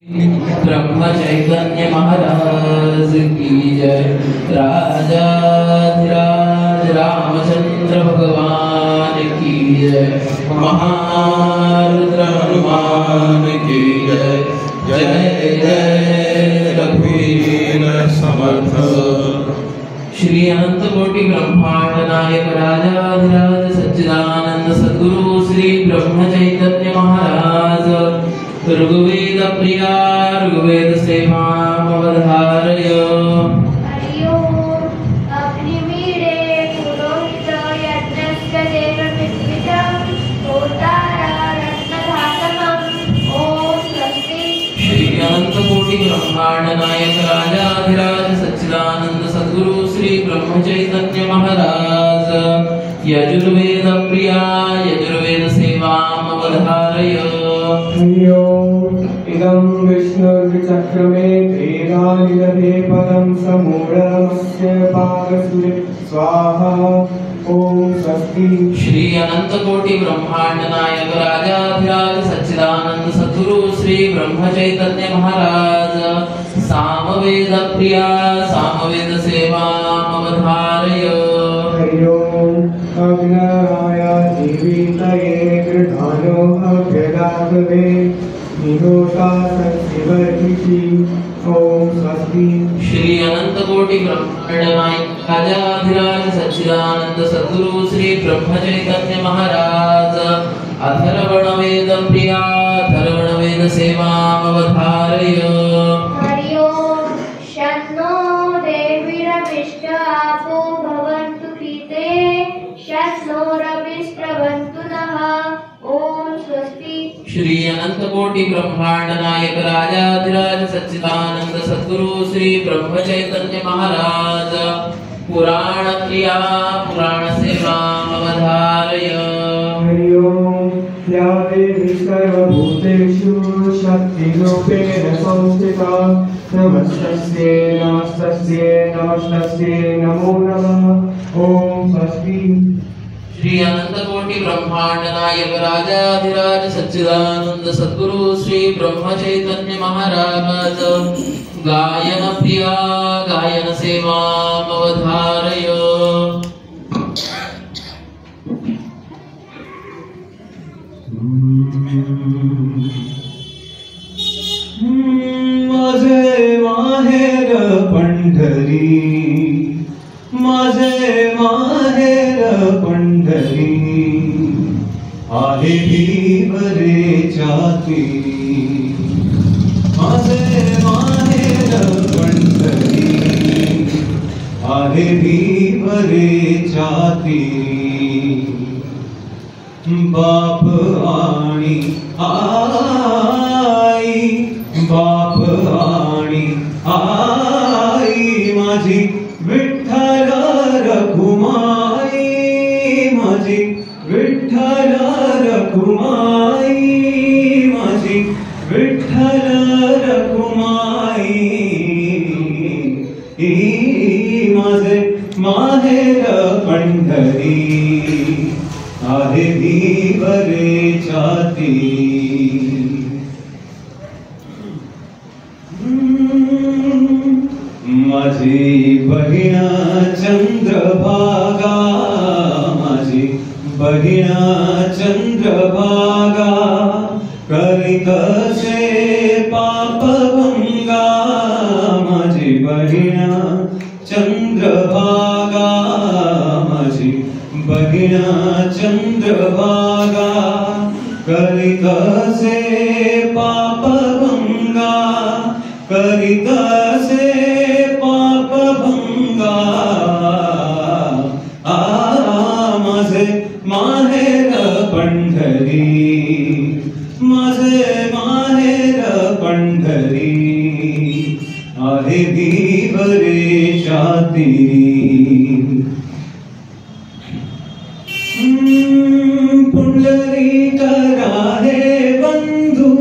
ब्रह्म चैतन्य महाराज की जय। राजाधिराज रामचंद्र भगवान की जय। महारुद्र हनुमान की जय। जय जय रघुवीर समर्थ। श्री अनंत कोटि ब्रह्मांड नायक राजाधिराज सच्चिदानंद सद्गुरु श्री ब्रह्म चैतन्य महाराज ऋग्वेद प्रिया ऋग्वेद सेवामवधारय। श्री अनंत कोटि ब्रह्मांड नायक राजाधिराज सच्चिदानंद सद्गुरु श्री ब्रह्म चैतन्य महाराज यजुर्वेद प्रिया यजुर्वेद सेवामवधारय। इदं विष्णुर्विचक्रमे तेनानिदधे पदं समूढमस्य पादसुरे स्वाहा। ओम स्वस्ति। श्री अनंत कोटि ब्रह्मांड नायक राजाधिराज सच्चिदानंद सद्गुरु श्री ब्रह्म चैतन्य महाराज सामवेद प्रिया सामवेद सेवामवधारय। अग्नराय जीवितये गृहाणो अभ्यदातवे निहोता सत्सिवर्तिषि। ओम स्वस्ति। श्री अनंत कोटि ब्रह्मांड नायक राजाधिराज सच्चिदानंद सद्गुरु श्री ब्रह्म चैतन्य महाराज अथर्वण वेद प्रिया अथर्वण वेद सेवामवधारय। श्री अनंत कोटि ब्रह्मांड नायक राजाधिराज सच्चिदानंद सद्गुरु श्री ब्रह्म चैतन्य महाराज पुराण क्रिया पुराण सेवामवधारय। हरि ओम। या देवी सर्वभूतेषु शक्तिरूपेण संस्थिता नमस्तस्यै नमस्तस्यै नमस्तस्यै नमो नमः। ओम स्वस्ति। श्री अनंत कोटि ब्रह्मांड नायक राजाधिराज सच्चिदानंद सद्गुरु श्री ब्रह्म चैतन्य महाराज गायन प्रिया गायन सेवामवधारय। माझे माहेर पंढरी माझे माहेर पंढरी आहे भीवरे जाती। माझे माहेर पंढरी आहे भीवरे जाती। बाप आणि आई बाप आणि आई माझी विठ्ठल रखुमाई माझी विठ्ठल रखुमाई माझी विठ्ठल रखुमाई। माझे माहेर पंढरी आहे भीवरे जाती। माझी बहीण चंद्रभागा माझी बहीण चंद्रभागा करीतसे पापभंगा। माझी बहीण चंद्रभागा माझी बहीण चंद्रभागा करीतसे पापभंगा करीतसे पापभंगा। माझे माहेर पंढरी माझे माहेर पंढरी आहे भीवरे जाती। पुंडरीक राहे बंधू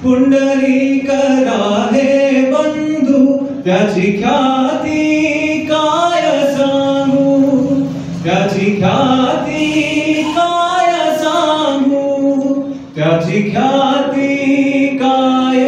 पुंडरीक राहे बंधू त्याची ख्याती काय सांगू त्याची ख्याती काय सांगू त्याची ख्याती काय